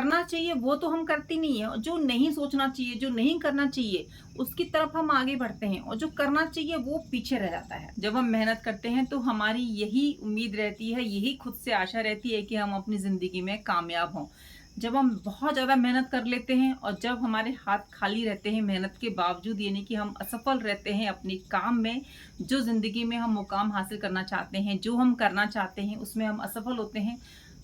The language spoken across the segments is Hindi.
करना चाहिए वो तो हम करते नहीं है, जो नहीं सोचना चाहिए, जो नहीं करना चाहिए उसकी तरफ हम आगे बढ़ते हैं और जो करना चाहिए वो पीछे रह जाता है। जब हम मेहनत करते हैं तो हमारी यही उम्मीद रहती है, यही खुद से आशा रहती है कि हम अपनी जिंदगी में कामयाब हों। जब हम बहुत ज़्यादा मेहनत कर लेते हैं और जब हमारे हाथ खाली रहते हैं मेहनत के बावजूद, यानी कि हम असफल रहते हैं अपने काम में, जो ज़िंदगी में हम मुकाम हासिल करना चाहते हैं, जो हम करना चाहते हैं उसमें हम असफल होते हैं,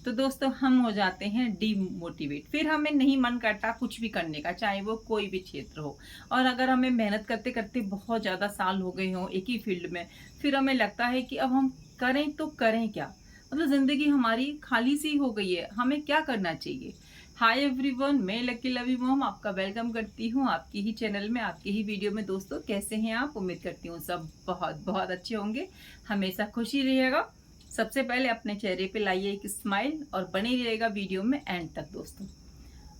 तो दोस्तों हम हो जाते हैं डीमोटिवेट। फिर हमें नहीं मन करता कुछ भी करने का, चाहे वो कोई भी क्षेत्र हो। और अगर हमें मेहनत करते करते बहुत ज़्यादा साल हो गए हों एक ही फील्ड में, फिर हमें लगता है कि अब हम करें तो करें क्या, मतलब ज़िंदगी हमारी खाली सी हो गई है, हमें क्या करना चाहिए। हाय एवरीवन, मैं लकी लवी मोम आपका वेलकम करती हूँ आपकी ही चैनल में, आपकी ही वीडियो में। दोस्तों कैसे हैं आप? उम्मीद करती हूँ सब बहुत बहुत अच्छे होंगे, हमेशा खुशी रहिएगा। सबसे पहले अपने चेहरे पे लाइए एक स्माइल और बने रहिएगा वीडियो में एंड तक।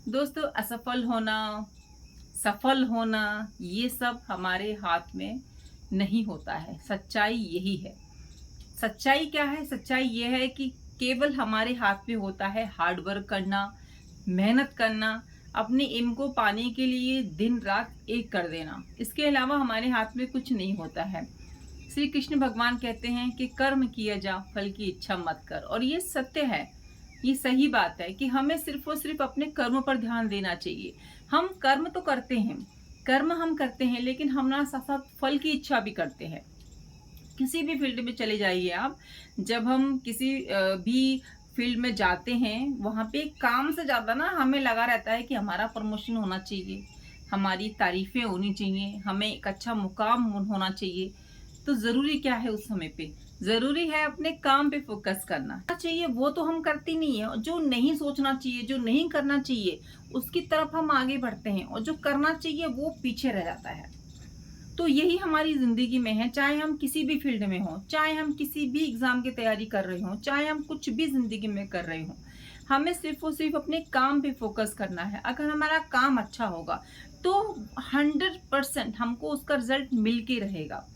दोस्तों असफल होना, सफल होना, ये सब हमारे हाथ में नहीं होता है। सच्चाई यही है। सच्चाई क्या है? सच्चाई ये है कि केवल हमारे हाथ में होता है हार्ड वर्क करना, मेहनत करना, अपने एम को पाने के लिए दिन रात एक कर देना। इसके अलावा हमारे हाथ में कुछ नहीं होता है। श्री कृष्ण भगवान कहते हैं कि कर्म किया जा, फल की इच्छा मत कर। और ये सत्य है, ये सही बात है कि हमें सिर्फ और सिर्फ अपने कर्म पर ध्यान देना चाहिए। हम कर्म तो करते हैं, कर्म हम करते हैं, लेकिन हम ना साथ साथ फल की इच्छा भी करते हैं। किसी भी फील्ड में चले जाइए आप, जब हम किसी भी फील्ड में जाते हैं वहां पे काम से ज्यादा ना हमें लगा रहता है कि हमारा प्रमोशन होना चाहिए, हमारी तारीफें होनी चाहिए, हमें एक अच्छा मुकाम होना चाहिए। तो जरूरी क्या है उस समय पे? जरूरी है अपने काम पे फोकस करना चाहिए, वो तो हम करते नहीं है। जो नहीं सोचना चाहिए, जो नहीं करना चाहिए उसकी तरफ हम आगे बढ़ते हैं और जो करना चाहिए वो पीछे रह जाता है। तो यही हमारी जिंदगी में है, चाहे हम किसी भी फील्ड में हो, चाहे हम किसी भी एग्जाम की तैयारी कर रहे हो, चाहे हम कुछ भी जिंदगी में कर रहे हो, हमें सिर्फ और सिर्फ अपने काम पे फोकस करना है। अगर हमारा काम अच्छा होगा तो 100% हमको उसका रिजल्ट मिल के रहेगा।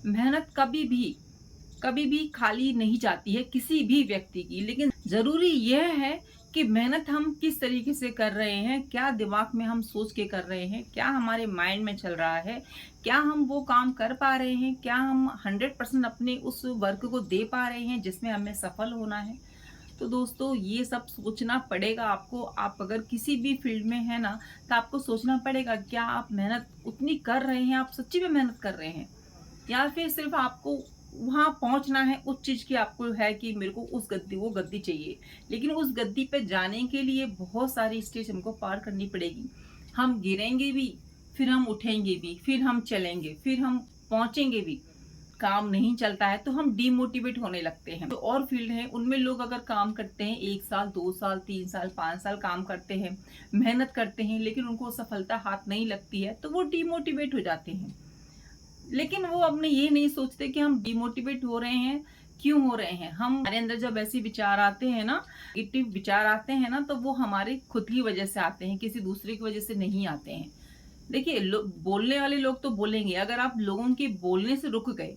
मेहनत कभी भी खाली नहीं जाती है किसी भी व्यक्ति की, लेकिन जरूरी यह है कि मेहनत हम किस तरीके से कर रहे हैं, क्या दिमाग में हम सोच के कर रहे हैं, क्या हमारे माइंड में चल रहा है, क्या हम वो काम कर पा रहे हैं, क्या हम 100% अपने उस वर्क को दे पा रहे हैं जिसमें हमें सफल होना है। तो दोस्तों ये सब सोचना पड़ेगा आपको। आप अगर किसी भी फील्ड में है ना, तो आपको सोचना पड़ेगा क्या आप मेहनत उतनी कर रहे हैं, आप सच्ची में मेहनत कर रहे हैं, या फिर सिर्फ आपको वहां पहुंचना है उस चीज की आपको है कि मेरे को वो गद्दी चाहिए। लेकिन उस गद्दी पे जाने के लिए बहुत सारी स्टेज हमको पार करनी पड़ेगी। हम गिरेंगे भी, फिर हम उठेंगे भी, फिर हम चलेंगे, फिर हम पहुंचेंगे भी। काम नहीं चलता है तो हम डीमोटिवेट होने लगते हैं। तो और फील्ड है उनमें लोग अगर काम करते हैं 1 साल 2 साल 3 साल 5 साल काम करते हैं, मेहनत करते हैं, लेकिन उनको सफलता हाथ नहीं लगती है तो वो डीमोटिवेट हो जाते हैं। लेकिन वो अपने ये नहीं सोचते कि हम डिमोटिवेट हो रहे हैं, क्यों हो रहे हैं। हम हमारे अंदर जब ऐसे विचार आते हैं ना, नेगेटिव विचार आते हैं ना, तो वो हमारे खुद की वजह से आते हैं, किसी दूसरे की वजह से नहीं आते हैं। देखिए बोलने वाले लोग तो बोलेंगे, अगर आप लोगों के बोलने से रुक गए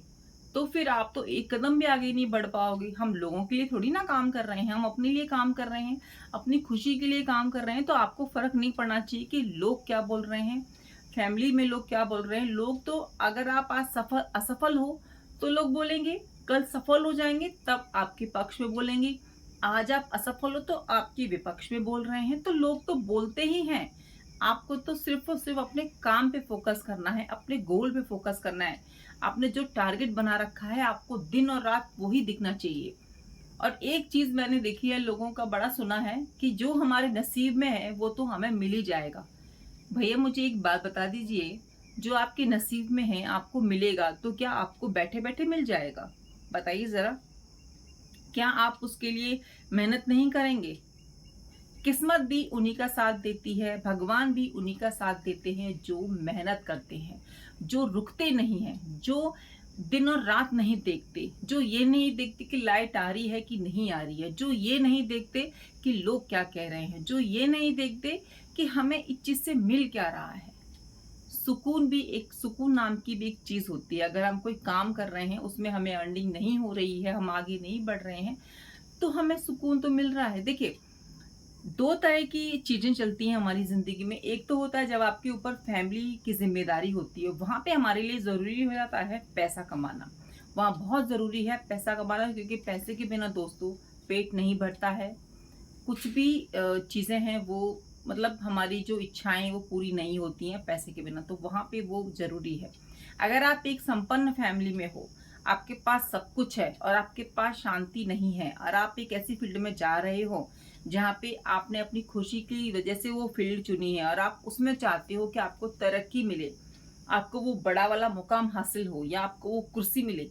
तो फिर आप तो एक कदम भी आगे नहीं बढ़ पाओगे। हम लोगों के लिए थोड़ी ना काम कर रहे हैं, हम अपने लिए काम कर रहे हैं, अपनी खुशी के लिए काम कर रहे हैं। तो आपको फर्क नहीं पड़ना चाहिए कि लोग क्या बोल रहे हैं, फैमिली में लोग क्या बोल रहे हैं। लोग तो अगर आप आज सफल असफल हो तो लोग बोलेंगे, कल सफल हो जाएंगे तब आपके पक्ष में बोलेंगे। आज आप असफल हो तो आपके विपक्ष में बोल रहे हैं। तो लोग तो बोलते ही हैं। आपको तो सिर्फ और सिर्फ अपने काम पे फोकस करना है, अपने गोल पे फोकस करना है। आपने जो टारगेट बना रखा है आपको दिन और रात वही दिखना चाहिए। और एक चीज मैंने देखी है, लोगों का बड़ा सुना है कि जो हमारे नसीब में है वो तो हमें मिल ही जाएगा। भैया मुझे एक बात बता दीजिए, जो आपके नसीब में है आपको मिलेगा तो क्या आपको बैठे बैठे मिल जाएगा? बताइए जरा, क्या आप उसके लिए मेहनत नहीं करेंगे? किस्मत भी उन्हीं का साथ देती है, भगवान भी उन्हीं का साथ देते हैं जो मेहनत करते हैं, जो रुकते नहीं हैं, जो दिन और रात नहीं देखते, जो ये नहीं देखते कि लाइट आ रही है कि नहीं आ रही है, जो ये नहीं देखते कि लोग क्या कह रहे हैं, जो ये नहीं देखते कि हमें इस चीज से मिल क्या रहा है। सुकून भी एक, सुकून नाम की भी एक चीज होती है। अगर हम कोई काम कर रहे हैं उसमें हमें अर्निंग नहीं हो रही है, हम आगे नहीं बढ़ रहे हैं, तो हमें सुकून तो मिल रहा है। देखिए दो तरह की चीजें चलती हैं हमारी जिंदगी में। एक तो होता है जब आपके ऊपर फैमिली की जिम्मेदारी होती है, वहां पे हमारे लिए जरूरी हो जाता है पैसा कमाना। वहां बहुत जरूरी है पैसा कमाना, क्योंकि पैसे के बिना दोस्तों पेट नहीं भरता है। कुछ भी चीजें हैं वो, मतलब हमारी जो इच्छाएं वो पूरी नहीं होती हैं पैसे के बिना, तो वहां पे वो जरूरी है। अगर आप एक संपन्न फैमिली में हो, आपके पास सब कुछ है और आपके पास शांति नहीं है, और आप एक ऐसी फील्ड में जा रहे हो जहाँ पे आपने अपनी खुशी की वजह से वो फील्ड चुनी है और आप उसमें चाहते हो कि आपको तरक्की मिले, आपको वो बड़ा वाला मुकाम हासिल हो या आपको वो कुर्सी मिले,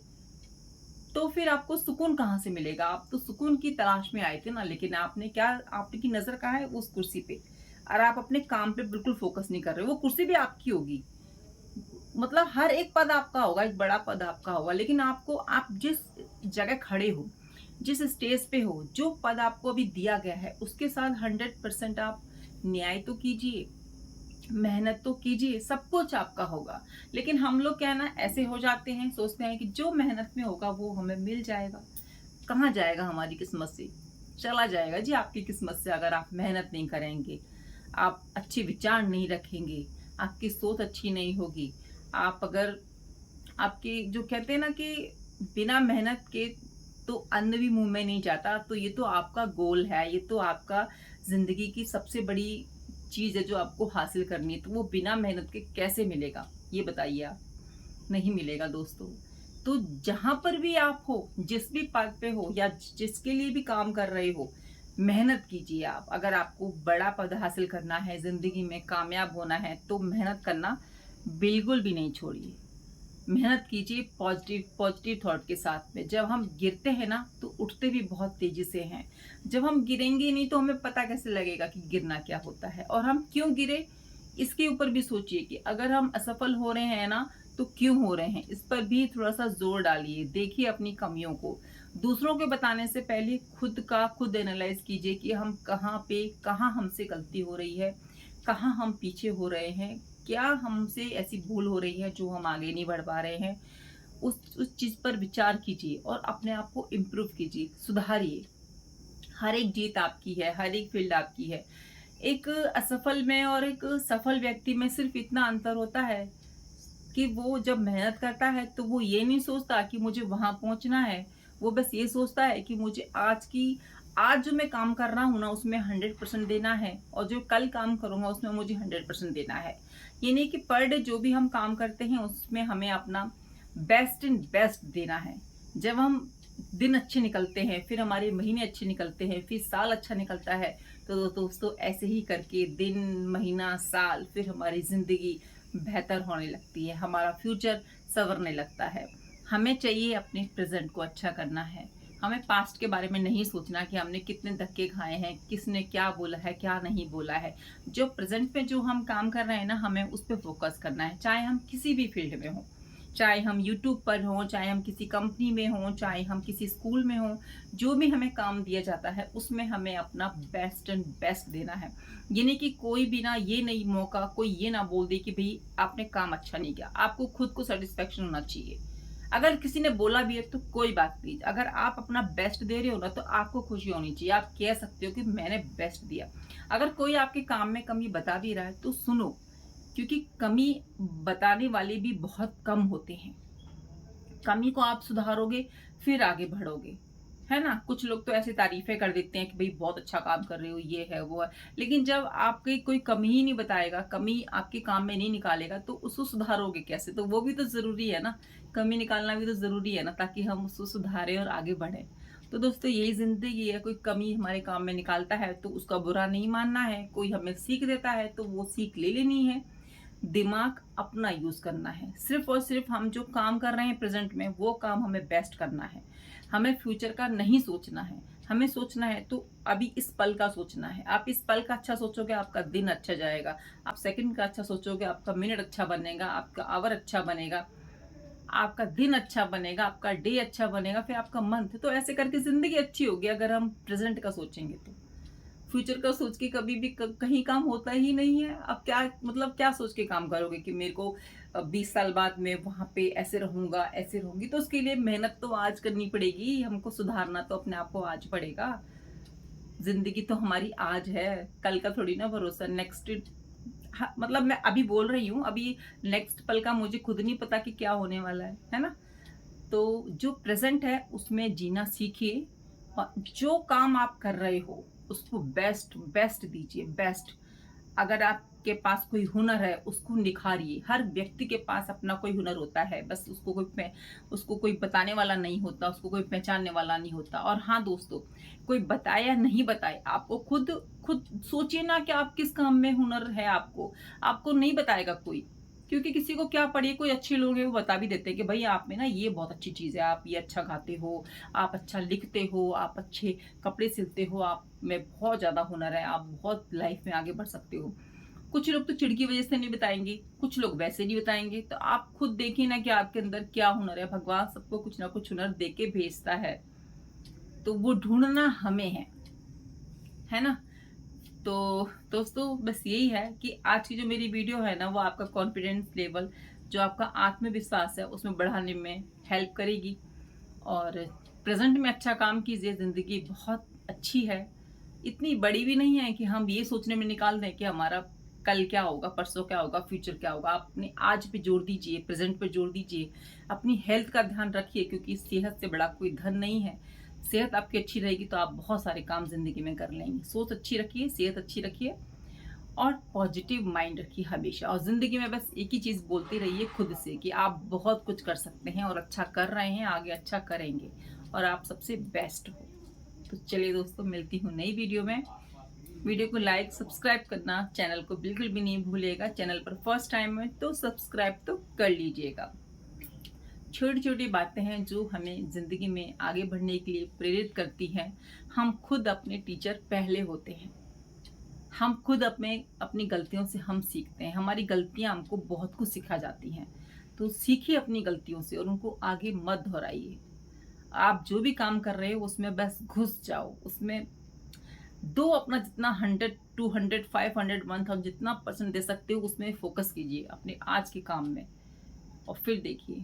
तो फिर आपको सुकून कहाँ से मिलेगा? आप तो सुकून की तलाश में आए थे ना, लेकिन आपने क्या, आपकी नजर कहाँ है? उस कुर्सी पे, और आप अपने काम पे बिल्कुल फोकस नहीं कर रहे। वो कुर्सी भी आपकी होगी, मतलब हर एक पद आपका होगा, एक बड़ा पद आपका होगा, लेकिन आपको, आप जिस जगह खड़े हो, जिस स्टेज पे हो, जो पद आपको अभी दिया गया है, उसके साथ 100% आप न्याय तो कीजिए, मेहनत तो कीजिए, सब कुछ आपका होगा। लेकिन हम लोग क्या है ना, ऐसे हो जाते हैं, सोचते हैं कि जो मेहनत में होगा वो हमें मिल जाएगा। कहाँ जाएगा हमारी किस्मत से? चला जाएगा जी आपकी किस्मत से, अगर आप मेहनत नहीं करेंगे, आप अच्छे विचार नहीं रखेंगे, आपकी सोच अच्छी नहीं होगी। आप अगर, आपके जो कहते हैं ना कि बिना मेहनत के तो अन्न भी मुंह में नहीं जाता, तो ये तो आपका गोल है, ये तो आपका जिंदगी की सबसे बड़ी चीज है जो आपको हासिल करनी है, तो वो बिना मेहनत के कैसे मिलेगा? ये बताइए आप। नहीं मिलेगा दोस्तों। तो जहां पर भी आप हो, जिस भी पद पे हो या जिसके लिए भी काम कर रहे हो, मेहनत कीजिए आप। अगर आपको बड़ा पद हासिल करना है, जिंदगी में कामयाब होना है, तो मेहनत करना बिल्कुल भी नहीं छोड़िए। मेहनत कीजिए पॉजिटिव पॉजिटिव थॉट के साथ में। जब हम गिरते हैं ना, तो उठते भी बहुत तेजी से हैं। जब हम गिरेंगे नहीं तो हमें पता कैसे लगेगा कि गिरना क्या होता है और हम क्यों गिरे। इसके ऊपर भी सोचिए कि अगर हम असफल हो रहे हैं ना, तो क्यों हो रहे हैं, इस पर भी थोड़ा सा जोर डालिए। देखिए अपनी कमियों को, दूसरों के बताने से पहले खुद का खुद एनालाइज कीजिए कि हम कहाँ पे, कहाँ हमसे गलती हो रही है, कहाँ हम पीछे हो रहे हैं, क्या हमसे ऐसी भूल हो रही है जो हम आगे नहीं बढ़ पा रहे हैं। उस चीज पर विचार कीजिए और अपने आप को इम्प्रूव कीजिए, सुधारिए। हर एक जीत आपकी है, हर एक फील्ड आपकी है। एक असफल में और एक सफल व्यक्ति में सिर्फ इतना अंतर होता है कि वो जब मेहनत करता है तो वो ये नहीं सोचता कि मुझे वहां पहुंचना है। वो बस ये सोचता है कि मुझे आज जो मैं काम कर रहा हूँ ना, उसमें 100% देना है, और जो कल काम करूंगा उसमें मुझे 100% देना है। ये नहीं कि पर डे जो भी हम काम करते हैं उसमें हमें अपना बेस्ट एंड बेस्ट देना है। जब हम दिन अच्छे निकलते हैं, फिर हमारे महीने अच्छे निकलते हैं, फिर साल अच्छा निकलता है, तो दोस्तों ऐसे ही करके दिन, महीना, साल, फिर हमारी जिंदगी बेहतर होने लगती है, हमारा फ्यूचर संवरने लगता है। हमें चाहिए अपने प्रेजेंट को अच्छा करना है। हमें पास्ट के बारे में नहीं सोचना कि हमने कितने धक्के खाए हैं, किसने क्या बोला है, क्या नहीं बोला है। जो प्रेजेंट में जो हम काम कर रहे हैं ना, हमें उस पर फोकस करना है, चाहे हम किसी भी फील्ड में हों। चाहे हम यूट्यूब पर हों, चाहे हम किसी कंपनी में हों, चाहे हम किसी स्कूल में हों, जो भी हमें काम दिया जाता है उसमें हमें अपना बेस्ट एंड बेस्ट देना है। ये नहीं कि कोई भी ना, ये नहीं मौका कोई ये ना बोल दे कि भाई आपने काम अच्छा नहीं किया। आपको खुद को सेटिस्फेक्शन होना चाहिए। अगर किसी ने बोला भी है तो कोई बात नहीं, अगर आप अपना बेस्ट दे रहे हो ना, तो आपको खुशी होनी चाहिए। आप कह सकते हो कि मैंने बेस्ट दिया। अगर कोई आपके काम में कमी बता भी रहा है तो सुनो, क्योंकि कमी बताने वाले भी बहुत कम होते हैं। कमी को आप सुधारोगे, फिर आगे बढ़ोगे, है ना। कुछ लोग तो ऐसे तारीफें कर देते हैं कि भाई बहुत अच्छा काम कर रहे हो, ये है वो है, लेकिन जब आपकी कोई कमी ही नहीं बताएगा, कमी आपके काम में नहीं निकालेगा, तो उसको सुधारोगे कैसे? तो वो भी तो जरूरी है ना, कमी निकालना भी तो जरूरी है ना, ताकि हम उसको सुधारें और आगे बढ़े। तो दोस्तों यही जिंदगी है, कोई कमी हमारे काम में निकालता है तो उसका बुरा नहीं मानना है, कोई हमें सीख देता है तो वो सीख ले लेनी है। दिमाग अपना यूज करना है, सिर्फ और सिर्फ हम जो काम कर रहे हैं प्रेजेंट में, वो काम हमें बेस्ट करना है। हमें फ्यूचर का नहीं सोचना है, हमें सोचना है तो अभी इस पल का सोचना है। आप इस पल का अच्छा सोचोगे, आपका दिन अच्छा जाएगा। आप सेकंड का अच्छा सोचोगे, आपका मिनट अच्छा बनेगा, आपका आवर अच्छा बनेगा, आपका दिन अच्छा बनेगा, आपका डे अच्छा बनेगा, फिर आपका मंथ। तो ऐसे करके जिंदगी अच्छी होगी अगर हम प्रेजेंट का सोचेंगे तो। फ्यूचर का सोच के कभी भी कहीं काम होता ही नहीं है। अब क्या मतलब, क्या सोच के काम करोगे कि मेरे को 20 साल बाद में वहां पे ऐसे रहूंगा, ऐसे रहूंगी? तो उसके लिए मेहनत तो आज करनी पड़ेगी, हमको सुधारना तो अपने आप को आज पड़ेगा। जिंदगी तो हमारी आज है, कल का थोड़ी ना भरोसा। नेक्स्ट मतलब मैं अभी बोल रही हूँ, अभी नेक्स्ट पल का मुझे खुद नहीं पता कि क्या होने वाला है ना। तो जो प्रेजेंट है उसमें जीना सीखिए, और जो काम आप कर रहे हो उसको बेस्ट बेस्ट दीजिए, बेस्ट। अगर आपके पास कोई हुनर है उसको निखारिए। हर व्यक्ति के पास अपना कोई हुनर होता है, बस उसको कोई बताने वाला नहीं होता, उसको कोई पहचानने वाला नहीं होता। और हाँ दोस्तों, कोई बताए या नहीं बताए, आपको खुद खुद सोचिए ना कि आप किस काम में हुनर है। आपको आपको नहीं बताएगा कोई, क्योंकि किसी को क्या पड़ी, कोई अच्छे लोग हैं वो बता भी देते हैं कि भाई आप में ना ये बहुत अच्छी चीज़ है, आप ये अच्छा गाते हो, आप अच्छा लिखते हो, आप अच्छे कपड़े सिलते हो, आप में बहुत ज़्यादा हुनर है, आप बहुत लाइफ में आगे बढ़ सकते हो। कुछ लोग तो चिढ़ की वजह से नहीं बताएंगे, कुछ लोग वैसे नहीं बताएंगे। तो आप खुद देखिए ना कि आपके अंदर क्या हुनर है। भगवान सबको कुछ ना कुछ हुनर दे के भेजता है, तो वो ढूंढना हमें है ना। तो दोस्तों बस यही है कि आज की जो मेरी वीडियो है ना, वो आपका कॉन्फिडेंस लेवल, जो आपका आत्मविश्वास है, उसमें बढ़ाने में हेल्प करेगी। और प्रेजेंट में अच्छा काम कीजिए, ज़िंदगी बहुत अच्छी है, इतनी बड़ी भी नहीं है कि हम ये सोचने में निकाल दें कि हमारा कल क्या होगा, परसों क्या होगा, फ्यूचर क्या होगा। आप अपने आज पे जोर दीजिए, प्रेजेंट पे जोर दीजिए, अपनी हेल्थ का ध्यान रखिए, क्योंकि सेहत से बड़ा कोई धन नहीं है। सेहत आपकी अच्छी रहेगी तो आप बहुत सारे काम ज़िंदगी में कर लेंगे। सोच अच्छी रखिए, सेहत अच्छी रखिए, और पॉजिटिव माइंड रखिए हमेशा। और ज़िंदगी में बस एक ही चीज़ बोलती रहिए खुद से कि आप बहुत कुछ कर सकते हैं और अच्छा कर रहे हैं, आगे अच्छा करेंगे, और आप सबसे बेस्ट हो। तो चलिए दोस्तों, मिलती हूँ नई वीडियो में। वीडियो को लाइक सब्सक्राइब करना, चैनल को बिल्कुल भी नहीं भूलिएगा। चैनल पर फर्स्ट टाइम है तो सब्सक्राइब तो कर लीजिएगा। छोटी छोटी बातें हैं जो हमें ज़िंदगी में आगे बढ़ने के लिए प्रेरित करती हैं। हम खुद अपने टीचर पहले होते हैं। हम खुद अपनी गलतियों से हम सीखते हैं। हमारी गलतियां हमको बहुत कुछ सिखा जाती हैं। तो सीखिए अपनी गलतियों से और उनको आगे मत दोहराइए। आप जो भी काम कर रहे हो उसमें बस घुस जाओ, उसमें दो अपना जितना 100 200 500 1000 जितना परसेंट दे सकते हो उसमें फोकस कीजिए अपने आज के काम में। और फिर देखिए,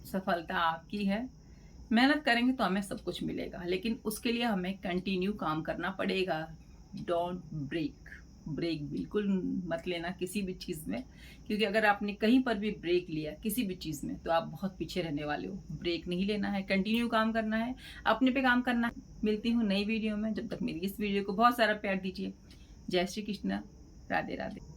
सफलता आपकी है। मेहनत करेंगे तो हमें सब कुछ मिलेगा, लेकिन उसके लिए हमें कंटिन्यू काम करना पड़ेगा। डोंट ब्रेक, ब्रेक बिल्कुल मत लेना किसी भी चीज़ में, क्योंकि अगर आपने कहीं पर भी ब्रेक लिया किसी भी चीज़ में तो आप बहुत पीछे रहने वाले हो। ब्रेक नहीं लेना है, कंटिन्यू काम करना है, अपने पे काम करना है। मिलती हूँ नई वीडियो में, जब तक मेरी इस वीडियो को बहुत सारा प्यार दीजिए। जय श्री कृष्ण, राधे राधे।